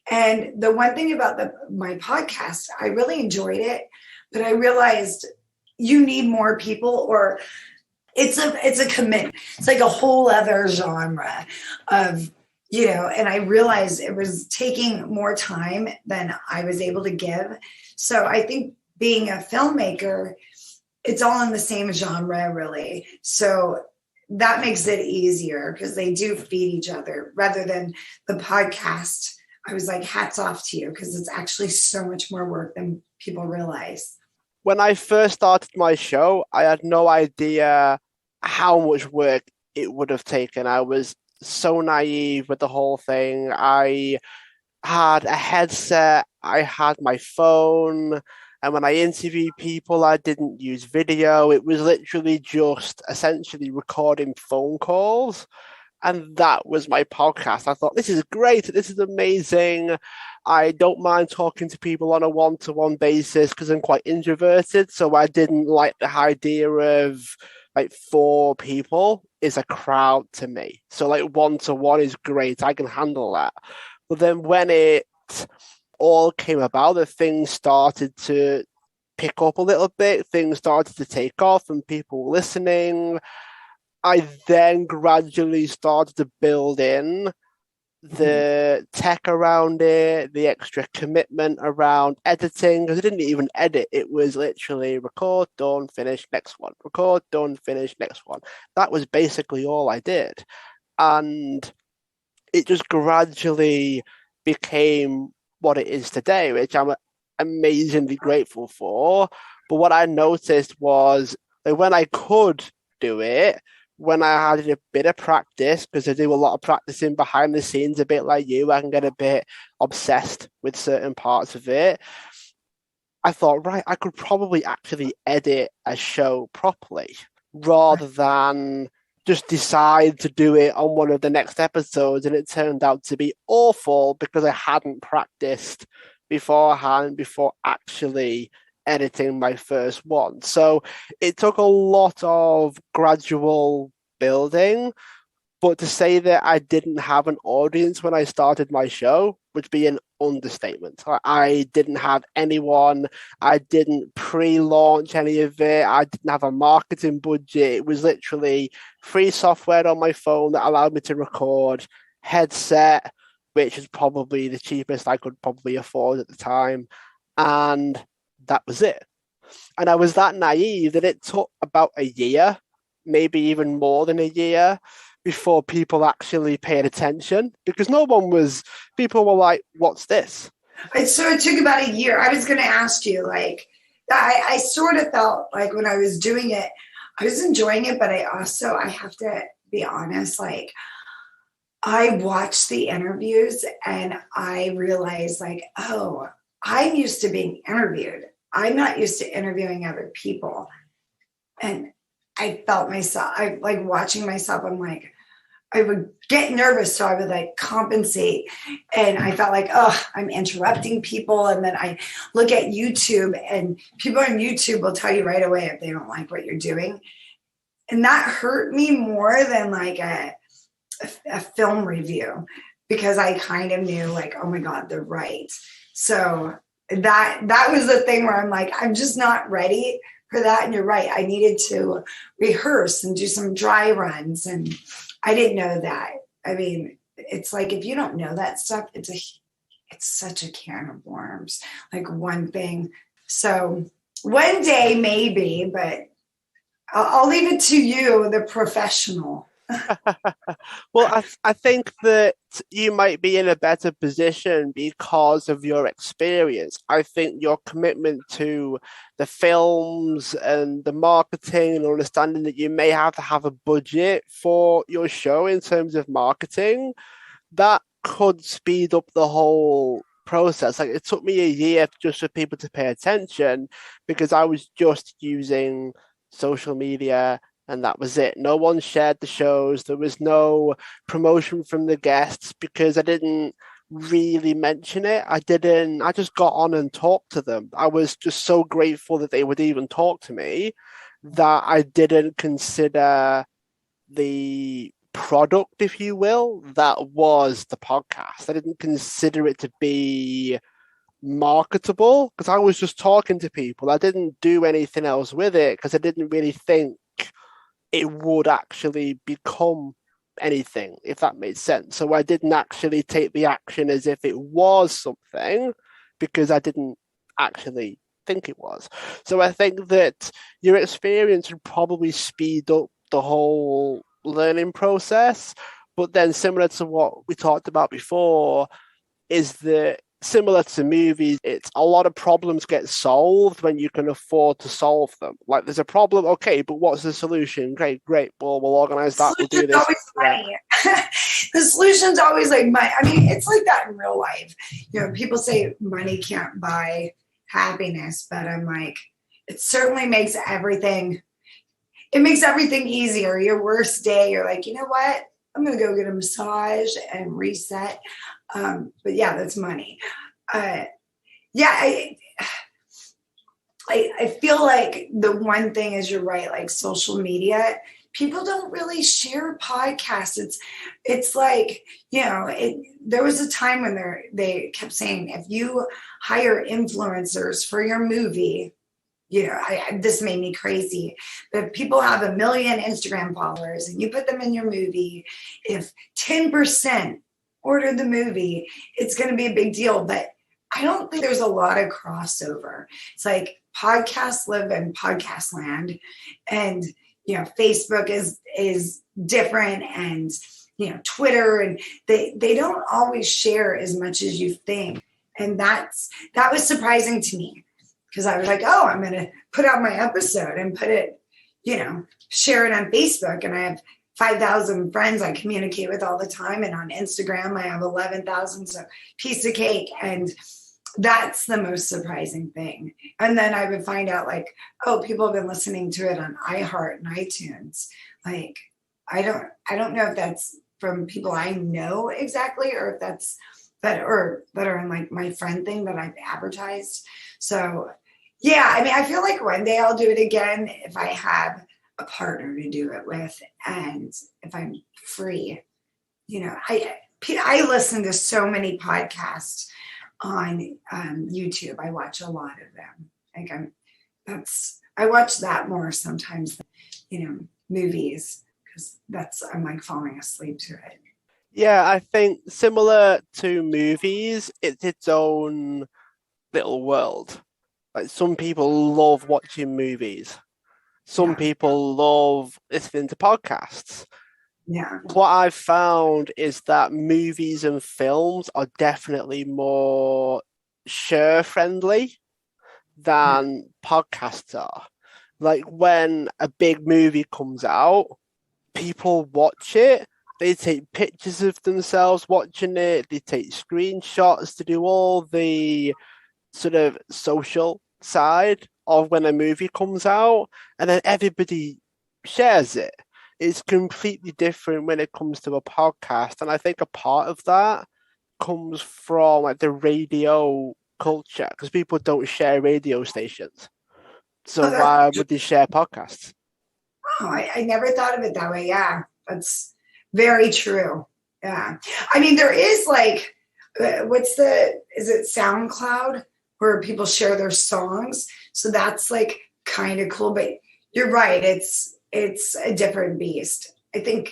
Speaker 2: and the one thing about my podcast, I really enjoyed it, but I realized you need more people, or it's a commitment. It's like a whole other genre of, you know, and I realized it was taking more time than I was able to give. So I think being a filmmaker, it's all in the same genre, really. So that makes it easier because they do feed each other, rather than the podcast. I was like, hats off to you, because it's actually so much more work than people realize.
Speaker 1: When I first started my show, I had no idea how much work it would have taken. I was so naive with the whole thing. I had a headset, I had my phone, and when I interviewed people, I didn't use video. It was literally just essentially recording phone calls. And that was my podcast. I thought, this is great. This is amazing. I don't mind talking to people on a one-to-one basis because I'm quite introverted. So I didn't like the idea of like 4 people is a crowd to me. So like one-to-one is great. I can handle that. But then when it all came about, the things started to pick up a little bit. Things started to take off and people were listening. I then gradually started to build in the tech around it, the extra commitment around editing, because I didn't even edit. It was literally record, done, finish, next one. Record, done, finish, next one. That was basically all I did. And it just gradually became what it is today, which I'm amazingly grateful for. But what I noticed was that when I could do it, when I had a bit of practice, because I do a lot of practicing behind the scenes, a bit like you, I can get a bit obsessed with certain parts of it. I thought, right, I could probably actually edit a show properly rather than just decide to do it on one of the next episodes. And it turned out to be awful because I hadn't practiced beforehand before actually editing my first one. So it took a lot of gradual building, but to say that I didn't have an audience when I started my show would be an understatement. I didn't have anyone. I didn't pre-launch any of it. I didn't have a marketing budget. It was literally free software on my phone that allowed me to record, headset, which is probably the cheapest I could probably afford at the time, and that was it. And I was that naive that it took about a year, maybe even more than a year, before people actually paid attention, because people were like, what's this?
Speaker 2: So it took about a year. I was going to ask you, like, I sort of felt like when I was doing it, I was enjoying it, but I have to be honest, like, I watched the interviews and I realized, like, oh, I'm used to being interviewed. I'm not used to interviewing other people. And I felt myself, I like watching myself, I'm like, I would get nervous, so I would like compensate. And I felt like, oh, I'm interrupting people. And then I look at YouTube, and people on YouTube will tell you right away if they don't like what you're doing. And that hurt me more than like a film review, because I kind of knew, like, oh my God, they're right. So that was the thing where I'm like, I'm just not ready for that. And you're right. I needed to rehearse and do some dry runs. And I didn't know that. I mean, it's like, if you don't know that stuff, it's such a can of worms, like one thing. So one day maybe, but I'll leave it to you, the professional.
Speaker 1: Well, I think that you might be in a better position because of your experience. I think your commitment to the films and the marketing and understanding that you may have to have a budget for your show in terms of marketing, that could speed up the whole process. Like it took me a year just for people to pay attention because I was just using social media and that was it. No one shared the shows. There was no promotion from the guests because I didn't really mention it. I just got on and talked to them. I was just so grateful that they would even talk to me that I didn't consider the product, if you will, that was the podcast. I didn't consider it to be marketable because I was just talking to people. I didn't do anything else with it because I didn't really think it would actually become anything, if that made sense. So I didn't actually take the action as if it was something because I didn't actually think it was. So I think that your experience would probably speed up the whole learning process. But then, similar to what we talked about before, is that similar to movies, it's a lot of problems get solved when you can afford to solve them. Like there's a problem, okay, but what's the solution? Great. Well, we'll organize that. We'll do this.
Speaker 2: Always money. The solution's always like money. I mean, it's like that in real life. You know, people say money can't buy happiness, but I'm like, it certainly makes everything. It makes everything easier. Your worst day, you're like, you know what? I'm going to go get a massage and reset. But yeah, that's money. I feel like the one thing is you're right, like social media, people don't really share podcasts. It's like, you know, there was a time when they kept saying, if you hire influencers for your movie, you know, this made me crazy. But people have 1 million Instagram followers and you put them in your movie. If 10% order the movie, it's going to be a big deal. But I don't think there's a lot of crossover. It's like podcasts live in podcast land, and you know, Facebook is different, and you know, Twitter, and they don't always share as much as you think. And that was surprising to me. Because I was like, oh, I'm going to put out my episode and put it, you know, share it on Facebook. And I have 5,000 friends I communicate with all the time. And on Instagram, I have 11,000. So piece of cake. And that's the most surprising thing. And then I would find out like, oh, people have been listening to it on iHeart and iTunes. Like, I don't know if that's from people I know exactly, or if that's that are in like my friend thing that I've advertised. So yeah, I mean, I feel like one day I'll do it again if I have a partner to do it with, and if I'm free. You know, I listen to so many podcasts on YouTube. I watch a lot of them. Like I watch that more sometimes than, you know, movies, because I'm like falling asleep to it.
Speaker 1: Yeah, I think similar to movies, it's its own little world. Like some people love watching movies. Some people love listening to podcasts.
Speaker 2: Yeah.
Speaker 1: What I've found is that movies and films are definitely more share friendly than podcasts are. Like when a big movie comes out, people watch it. They take pictures of themselves watching it. They take screenshots to do all the sort of social side of when a movie comes out, and then everybody shares it. It's completely different when it comes to a podcast, and I think a part of that comes from like the radio culture, because people don't share radio stations. So why would they share podcasts?
Speaker 2: Oh, I never thought of it that way. Yeah, that's very true. Yeah. I mean, there is like, is it SoundCloud where people share their songs? So that's like kind of cool, but you're right. It's a different beast. I think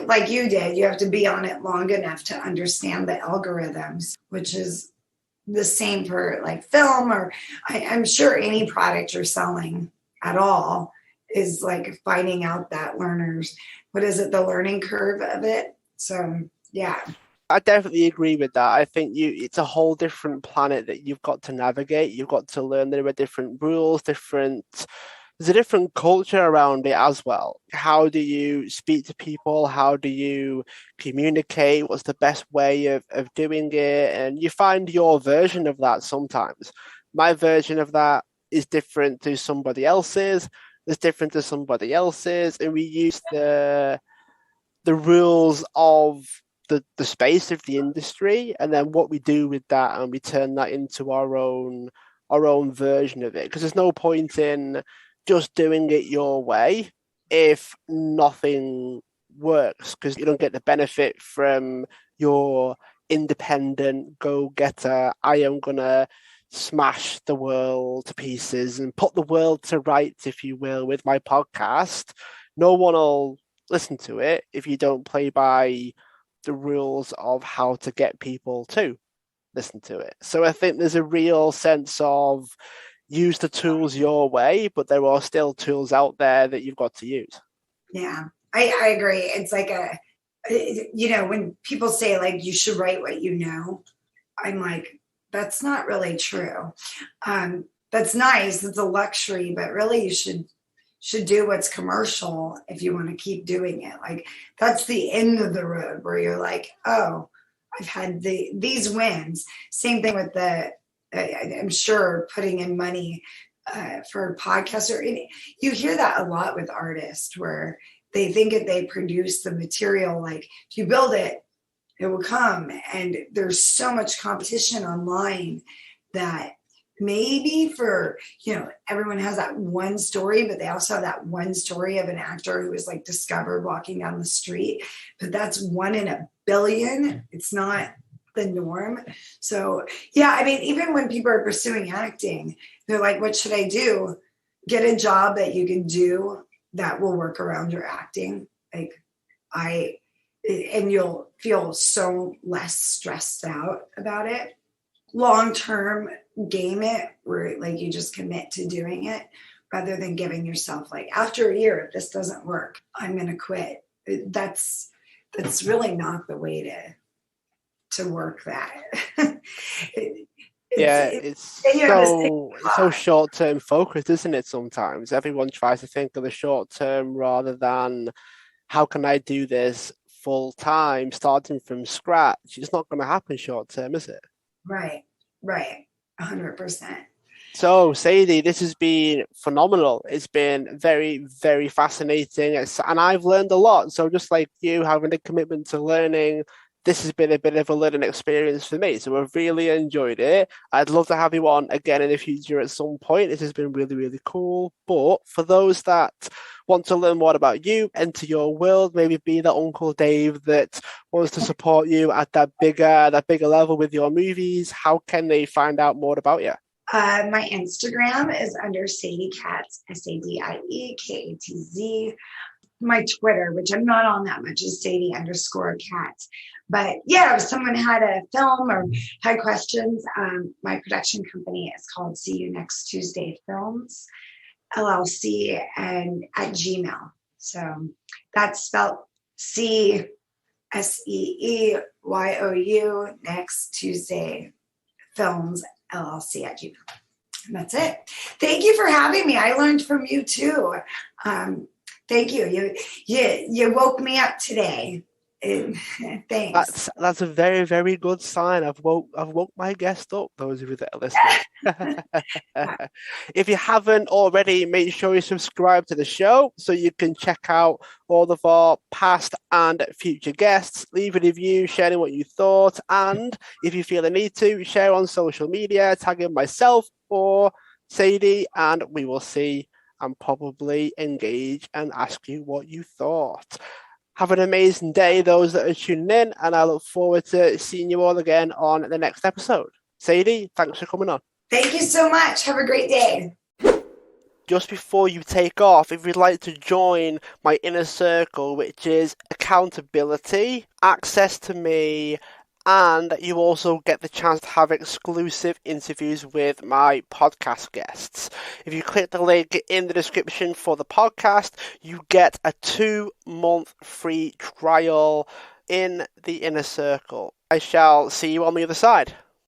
Speaker 2: like you did, you have to be on it long enough to understand the algorithms, which is the same for like film, or I'm sure any product you're selling at all. is like finding out that learners, what is it, the learning curve of it. So yeah.
Speaker 1: I definitely agree with that. I think it's a whole different planet that you've got to navigate. You've got to learn there are different rules, there's a different culture around it as well. How do you speak to people? How do you communicate? What's the best way of doing it? And you find your version of that sometimes. My version of that is different to somebody else's. It's different to somebody else's. And we use the rules of the space of the industry, and then what we do with that, and we turn that into our own version of it. Because there's no point in just doing it your way if nothing works, because you don't get the benefit from your independent go-getter. I am gonna smash the world to pieces and put the world to rights, if you will, with my podcast. No one will listen to it if you don't play by the rules of how to get people to listen to it. So I think there's a real sense of use the tools your way, but there are still tools out there that you've got to use.
Speaker 2: Yeah, I agree. It's like when people say like you should write what you know, I'm like, that's not really true. That's nice. It's a luxury, but really you should do what's commercial if you want to keep doing it. Like that's the end of the road where you're like, oh, I've had these wins. Same thing with I'm sure putting in money for podcasts, or you hear that a lot with artists where they think if they produce the material, like if you build it, it will come. And there's so much competition online that maybe for, everyone has that one story, but they also have that one story of an actor who was like discovered walking down the street, but that's 1 in a billion. It's not the norm. So yeah, I mean, even when people are pursuing acting, they're like, what should I do? Get a job that you can do that will work around your acting. And you'll feel so less stressed out about it. Long-term game it where like you just commit to doing it rather than giving yourself like after a year, if this doesn't work, I'm going to quit. That's really not the way to work that.
Speaker 1: It's so short-term focused, isn't it? Sometimes everyone tries to think of the short term rather than how can I do this full time, starting from scratch. It's not going to happen short term, is it?
Speaker 2: Right. 100%.
Speaker 1: So, Sadie, this has been phenomenal. It's been very, very fascinating. And I've learned a lot. So, just like you, having a commitment to learning, this has been a bit of a learning experience for me. So, I've really enjoyed it. I'd love to have you on again in the future at some point. This has been really, really cool. But for those that want to learn more about you, enter your world, maybe be that Uncle Dave that wants to support you at that bigger level with your movies, how can they find out more about you?
Speaker 2: My Instagram is under Sadie Katz, SADIE KATZ. My Twitter, which I'm not on that much, is Sadie_Katz. But yeah, if someone had a film or had questions, my production company is called See You Next Tuesday Films, LLC, and at Gmail. So that's spelled CSEEYOU Next Tuesday Films, LLC at Gmail. And that's it. Thank you for having me. I learned from you too. Thank you. You woke me up today. Thanks.
Speaker 1: That's a very, very good sign. I've woke my guest up, those of you that are listening. If you haven't already, make sure you subscribe to the show so you can check out all of our past and future guests. Leave a review sharing what you thought, and if you feel the need to, share on social media, tagging myself or Sadie, and we will see and probably engage and ask you what you thought. Have an amazing day, those that are tuning in, and I look forward to seeing you all again on the next episode. Sadie, thanks for coming on.
Speaker 2: Thank you so much. Have a great day.
Speaker 1: Just before you take off, if you'd like to join my inner circle, which is accountability, access to me, And you also get the chance to have exclusive interviews with my podcast guests. If you click the link in the description for the podcast, you get a 2-month free trial in the Inner Circle. I shall see you on the other side.